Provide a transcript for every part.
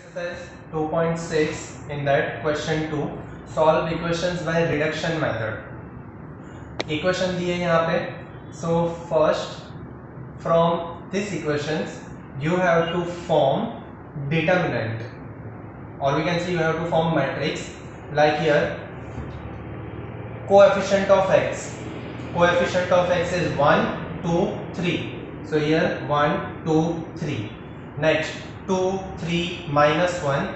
Exercise 2.6 in that question 2 solve equations by reduction method equation दी है यहाँ पे so first from this equations you have to form determinant or we can say you have to form matrix like here coefficient of x is 1 2 3 so here 1 2 3 next 2 3 minus 1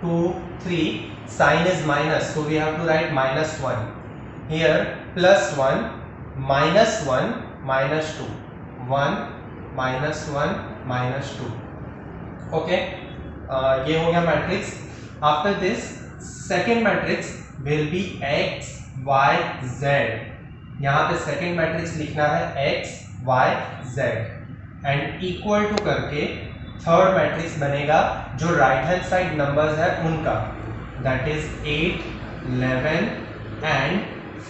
2 3 sign is minus so we have to write minus 1 here plus 1 minus 1 minus 2 1 minus 1 minus 2 okay ये हो गया matrix after this second matrix will be x y z यहाँ पे second matrix लिखना है x y z and equal to करके third matrix बनेगा जो राइट हैंड साइड नंबर्स है उनका that is 8 11 and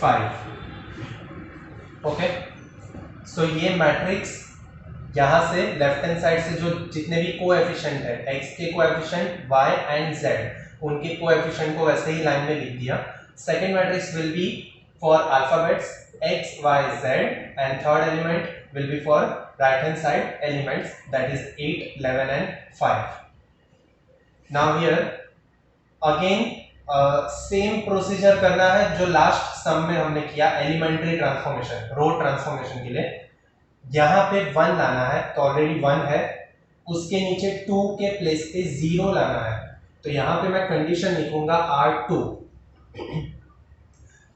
5 okay so ये मैट्रिक्स यहां से लेफ्ट हैंड साइड से जो जितने भी कोएफिशिएंट है x के कोएफिशिएंट y एंड z उनके कोएफिशिएंट को वैसे ही लाइन में लिख दिया second matrix will be for alphabets x y z and third element will be for right hand side elements that is 8 11 and 5 now here again same procedure करना है जो last सम में हमने किया एलिमेंट्री ट्रांसफॉर्मेशन रो transformation के लिए यहाँ पे 1 लाना है तो ऑलरेडी 1 है उसके नीचे 2 के प्लेस पे 0 लाना है तो यहाँ पे मैं कंडीशन लिखूंगा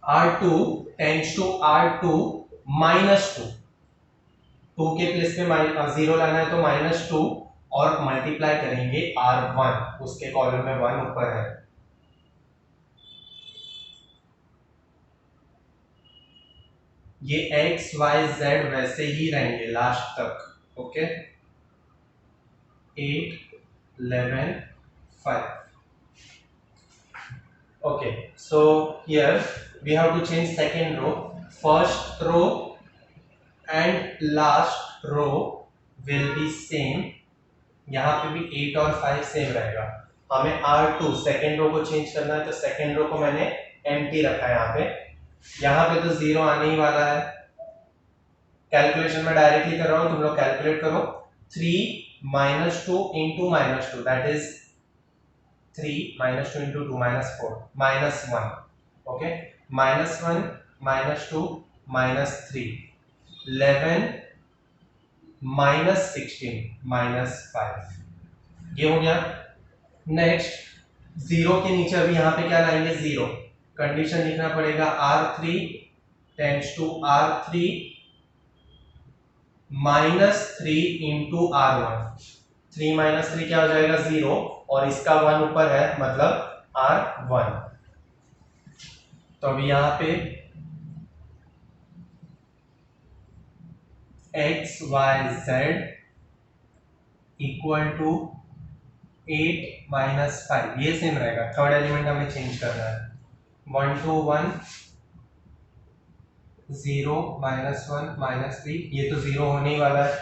R2 tends to R2 minus 2 2 के प्लेस पे 0 लाना है तो माइनस 2 और मल्टीप्लाई करेंगे R1 उसके कॉलम में 1 ऊपर है ये x y z वैसे ही रहेंगे लास्ट तक okay 8 11 5 okay so here we have to change second row first row and last row will be same यहाँ पे भी 8 और 5 सेम रहेगा हमें R2 सेकेंड रो को चेंज करना है तो सेकेंड रो को मैंने एम्प्टी रखा है यहाँ पे तो 0 आने ही वाला है कैलकुलेशन में डायरेक्टली कर रहा हूँ तुम लोग कैलकुलेट करो 3 minus 2 into minus 2 that is 3 minus 2 into 2 minus 4 minus 1 okay minus 1 minus 2 minus 3 11 minus 16 minus 5 ये हो गया नेक्स्ट 0 के नीचे अभी यहाँ पे क्या लाएंगे 0 कंडीशन लिखना पड़ेगा R3 tends to R3 minus 3 into R1 3 minus 3 क्या हो जाएगा 0 और इसका 1 ऊपर है मतलब R1 तो अभी यहाँ पे x y z equal to 8 minus 5 ये सेम रहेगा थर्ड एलिमेंट हमें चेंज करना है 1 2 1 0 minus 1 minus 3 ये तो 0 होने ही वाला है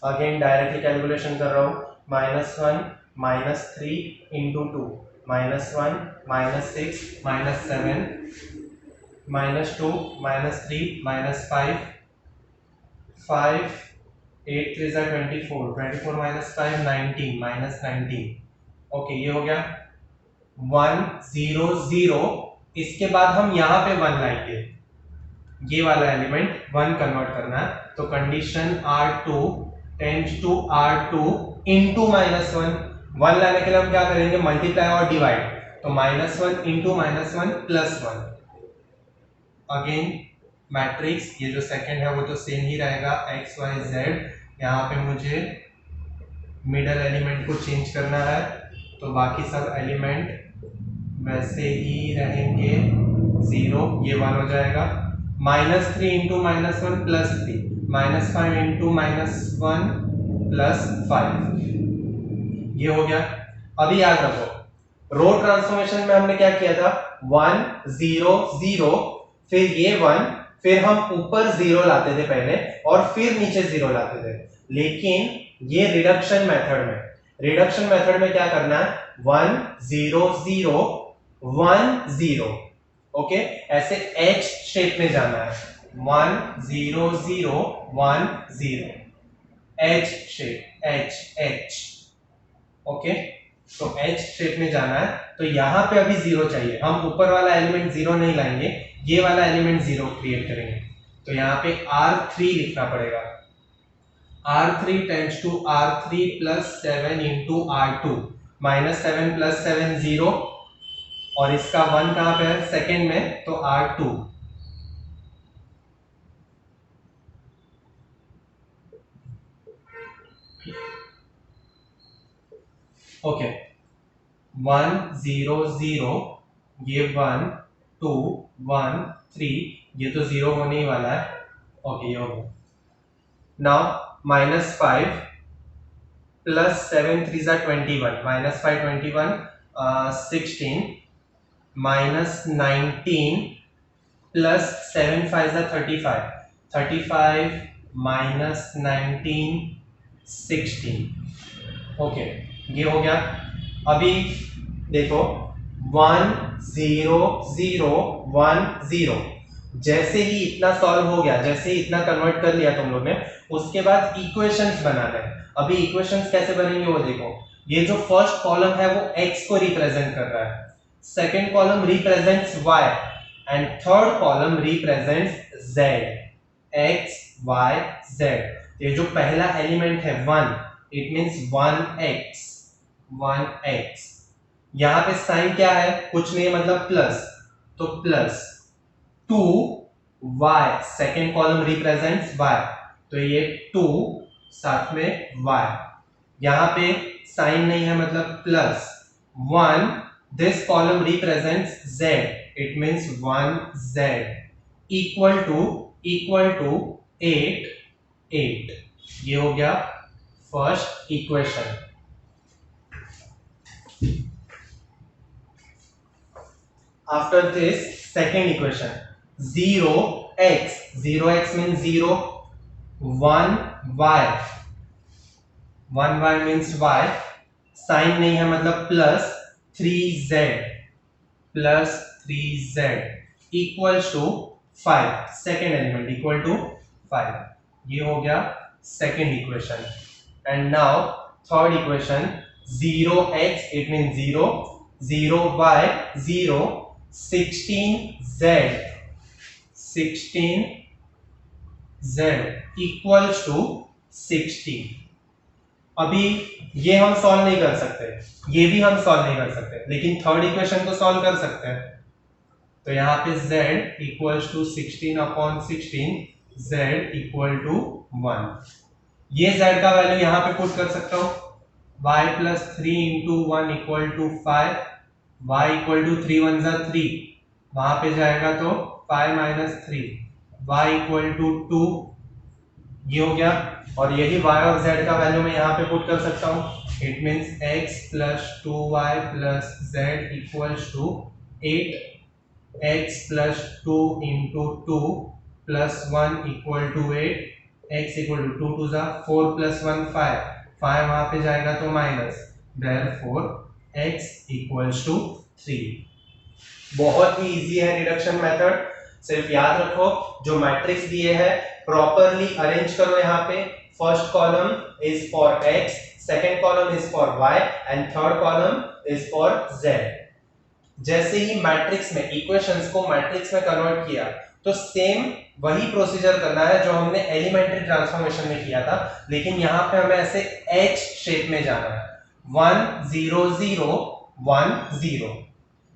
अगेन डायरेक्टली कैलकुलेशन कर रहा हूँ minus 1 minus 3 into 2 minus 1 minus 6 minus 7 minus 2 minus 3 minus 5 5 8 3 are 24 24 minus 5 19 minus 19 okay ये हो गया 1 0 0 इसके बाद हम यहाँ पे 1 लाएंगे ये वाला एलिमेंट 1 कन्वर्ट करना है तो condition R2 tends to R2 into minus 1 लाने के लिए हम क्या करेंगे मल्टीप्लाई और डिवाइड तो -1 into -1 प्लस 1 अगेन मैट्रिक्स ये जो सेकंड है वो तो सेम ही रहेगा x y z यहाँ पे मुझे मिडल एलिमेंट को चेंज करना है तो बाकी सब एलिमेंट वैसे ही रहेंगे 0 ये 1 हो जाएगा -3 into -1 प्लस 3 -5 into -1 प्लस 5 ये हो गया अभी याद रखो रो ट्रांसफॉर्मेशन में हमने क्या किया था 1 0 0 फिर ये 1 फिर हम ऊपर 0 लाते थे पहले और फिर नीचे 0 लाते थे लेकिन ये रिडक्शन मेथड में रिडक्शन मेथड में क्या करना है, 1 0 0 1 0, ओके, ऐसे एच शेप में जाना है, 1 0 0 1 0, एच शेप, एच, ओके। तो एच शेप में जाना है, तो यहां पे अभी जीरो चाहिए, हम ऊपर वाला एलिमेंट जीरो नहीं लाएंगे, ये वाला एलिमेंट जीरो क्रिएट करेंगे। तो यहाँ पे R3 लिखना पड़ेगा, R3 tends to R3 plus 7 into R2, -7 + 7 0, और इसका 1 कहां पे है, सेकेंड में, तो R2, ओके। 1 0 0, ये 1 2 1 3, ये तो जीरो होने ही वाला है, ओके, ये हो गया। नाउ -5 प्लस 7 3 ज़ा 21, -5 21 16, -19 प्लस 7 5 ज़ा 35, 35 -19 16, ओके, ये हो गया। अभी देखो 1 0 0 1 0, जैसे ही इतना सॉल्व हो गया, जैसे ही इतना कन्वर्ट कर लिया तुम लोग ने, उसके बाद इक्वेशंस बनाना है। अभी इक्वेशंस कैसे बनेंगे वो देखो, ये जो फर्स्ट कॉलम है वो x को रिप्रेजेंट कर रहा है, second column represents y, and third column represents z, x y z। ये जो पहला एलिमेंट है 1, इट मींस 1x, 1x। यहां पे साइन क्या है, कुछ नहीं, मतलब प्लस, तो plus 2y, second column represents y, तो ये 2 साथ में y, यहां पे साइन नहीं है मतलब plus 1, this column represents z, it means 1z, equal to 8 8, ये हो गया first equation. After this, second equation, 0x, 0x means 0, 1y, 1y means y, sign नहीं है मतलब plus 3z, plus 3z, equals to 5, second element equal to 5, ये हो गया second equation. And now third equation, 0x, it mean 0, 0y 0, 16z, 16z equals to 60। अभी ये हम solve नहीं कर सकते, ये भी हम सॉल्व नहीं कर सकते, लेकिन थर्ड इक्वेशन को सॉल्व कर सकते हैं। तो यहाँ पे z equals to 16/16, z equal to 1, ये z का वैल्यू यहाँ पे पुट कर सकता हूँ, y plus 3 into 1 equal to 5, y equal to 3 1 ज़ा 3, वहां पे जाएगा तो 5 - 3, y इक्वल टू 2, ये हो गया। और यही y और z का वैल्यू मैं यहाँ पे पुट कर सकता हूँ, it means x plus 2y plus z equals to 8, x plus 2 into 2 plus 1 equal to 8, x equal to 2 2 ज़ा 4 प्लस 1 5, 5 वहां पे जाएगा तो minus, therefore x equals to 3। बहुत ही इजी है रिडक्शन मेथड, सिर्फ याद रखो जो मैट्रिक्स दिए है प्रॉपरली अरेंज करो। यहाँ पे first column is for x, second column is for y and third column is for z। जैसे ही मैट्रिक्स में इक्वेशंस को मैट्रिक्स में कन्वर्ट किया, तो सेम वही प्रोसीजर करना है जो हमने एलिमेंट्री ट्रांसफॉर्मेशन में किया था, लेकिन यहाँ पे हमें ऐसे H शेप में जाना है, 1 0 0 1 0।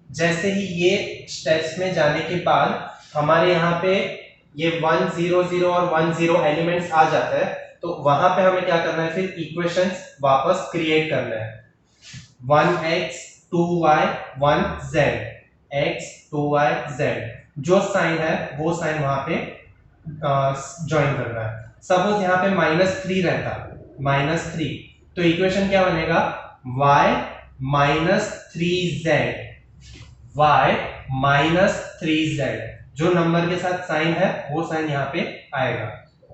जैसे ही ये स्टेप्स में जाने के बाद हमारे यहाँ पे ये 1 0 0 और 1 0 एलिमेंट्स आ जाता है, तो वहां पे हमें क्या करना है, फिर इक्वेशंस वापस क्रिएट करना है, 1x 2y 1z, x 2y z, जो साइन है वो साइन वहां पे ज्वाइन करना है। सपोज यहाँ पे -3 रहता, -3, तो इक्वेशन क्या बनेगा, y -3z, y -3z, जो नंबर के साथ साइन है वो साइन यहाँ पे आएगा।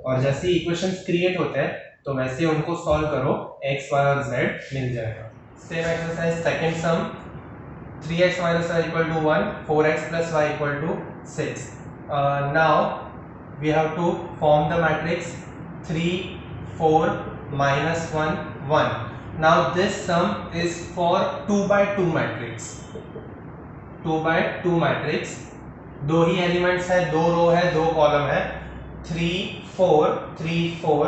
और जैसे इक्वेशंस क्रिएट होते हैं तो तो वैसे उनको सॉल्व करो, x, y और z मिल जाएगा। Same exercise second some, 3x minus y equal to 1, 4x plus y equal to 6. Now we have to form the matrix 3, 4, minus 1, 1. Now this sum is for 2 by 2 matrix. 2 by 2 matrix, दो ही elements है, दो रो है, दो column है, 3, 4, 3, 4,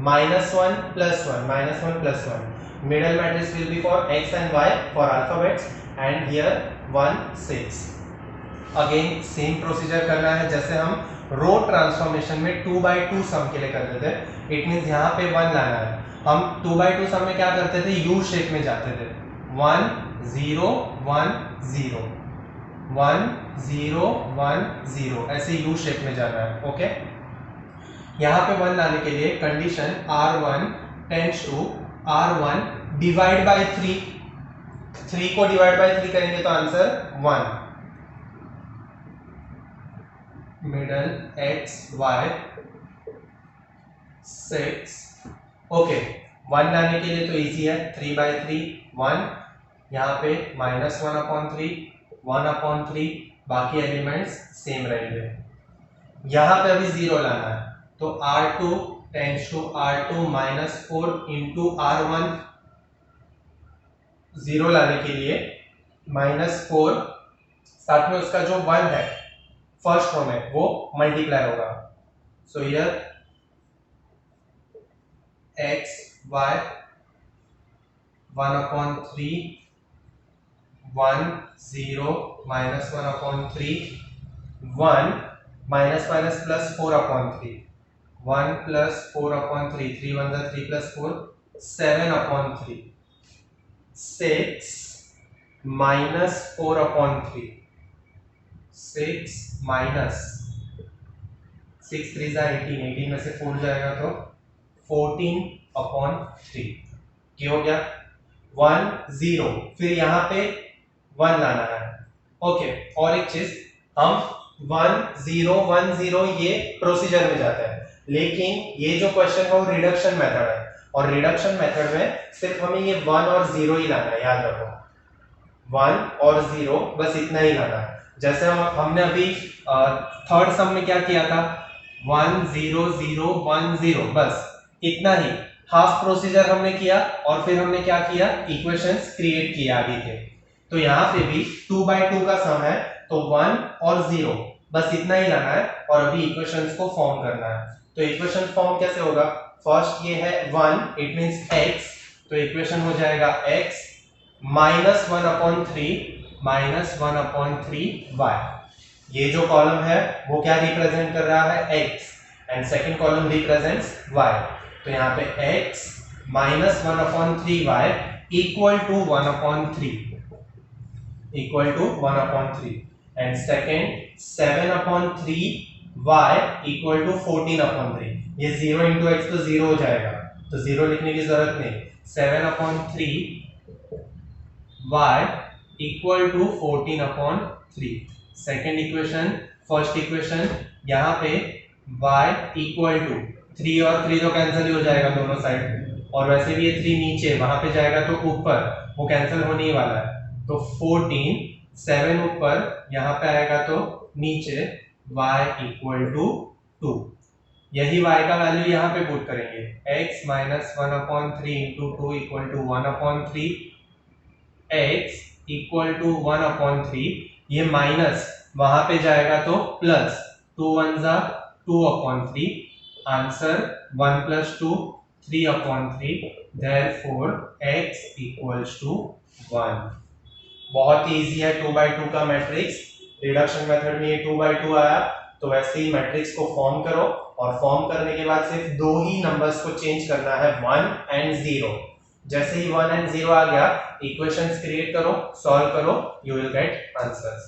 minus 1 plus 1, minus 1 plus 1. Middle matrix will be for x and y for alphabets, and here 1, 6. Again same procedure करना है जैसे हम रो ट्रांसफॉर्मेशन में 2 by 2 सम के लिए करते थे। इट मींस यहाँ पे 1 लाना है। हम 2 by 2 सम में क्या करते थे, यू शेप में जाते थे, 1 0 1 0 1 0 1 0, ऐसे यू शेप में जाना है। ओके, यहाँ पे 1 लाने के लिए condition R1 tends to R1 divide by 3, 3 को डिवाइड बाय 3 करेंगे तो answer 1। Middle x y 6। Okay, 1 लाने के लिए तो इजी है, 3 by 3 1, यहाँ पे -1/3 1/3, बाकी एलिमेंट्स सेम रहेंगे। यहाँ पे अभी 0 लाना है तो R2 tends to R2 -4 into R1, 0 लाने के लिए -4 साथ में उसका जो 1 है फर्स्ट रो में वो मल्टीप्लाई होगा। So here x y 1/3 1 0 -1/3 1 minus minus plus 4/3 1 plus 4/3 3 1 3 plus 4 7/3 6 minus 4/3 6 minus 6 3 18 18 में से 4 जाएगा तो 14/3। क्या हो गया, 1 0, फिर यहाँ पे 1 लाना है। ओके, और एक चीज, हम 1 0 1 0 ये प्रोसीजर में जाता है, लेकिन ये जो क्वेश्चन है वो रिडक्शन मेथड है, और रिडक्शन मेथड में सिर्फ हमें ये 1 और 0 ही लाना है। याद रखो, 1 और 0 बस इतना ही लाना है। जैसे हमने अभी थर्ड सम में क्या किया था, 1 0 0 1 0, बस इतना ही हाफ प्रोसीजर हमने किया, और फिर हमने क्या किया, इक्वेशंस क्रिएट किया आगे के। तो यहाँ पे भी 2 by 2 का सम है, तो 1 और 0 बस इतना ही लाना है, और अभी इक्वेशंस को फॉर्म करना है। तो इक्वेशन फॉर्म कैसे होगा, फर्स्ट ये है 1, इट मींस x, तो इक्वेशन हो जाएगा x -1/3 -1/3 y। ये जो कॉलम है वो क्या रिप्रेजेंट कर रहा है, x, and second column represents y। तो यहाँ पे x -1/3 y equal to 1/3 and second 7/3 y equal to 14/3। ये 0 into x तो 0 हो जाएगा, तो 0 लिखने की जरूरत नहीं, 7/3 y equal to 14/3। Second equation, first equation, यहाँ पे y equal to 3 और 3 तो कैंसिल ही हो जाएगा दोनों साइड, और वैसे भी ये 3 नीचे, वहां पे जाएगा तो ऊपर, वो कैंसिल होने ही वाला है, तो 14 7 ऊपर, यहाँ पे आएगा तो नीचे, y equal to 2। यही y का वैल्यू यहाँ पे पुट करेंगे, x -1/3 into 2 equal to 1/3, x equal to 1/3, ये माइनस वहां पे जाएगा तो plus, 2 1 2/3, answer 1 + 2 3/3, therefore x equals to 1। बहुत ही इजी है 2 by 2 का मैट्रिक्स, रिडक्शन मेथड में ये 2 by 2 आया, तो वैसे ही मैट्रिक्स को फॉर्म करो, और फॉर्म करने के बाद सिर्फ दो ही नंबर्स को चेंज करना है, 1 and 0। जैसे ही 1 and 0 आ गया, इक्वेशंस क्रिएट करो, सॉल्व करो, यू विल गेट आंसर्स।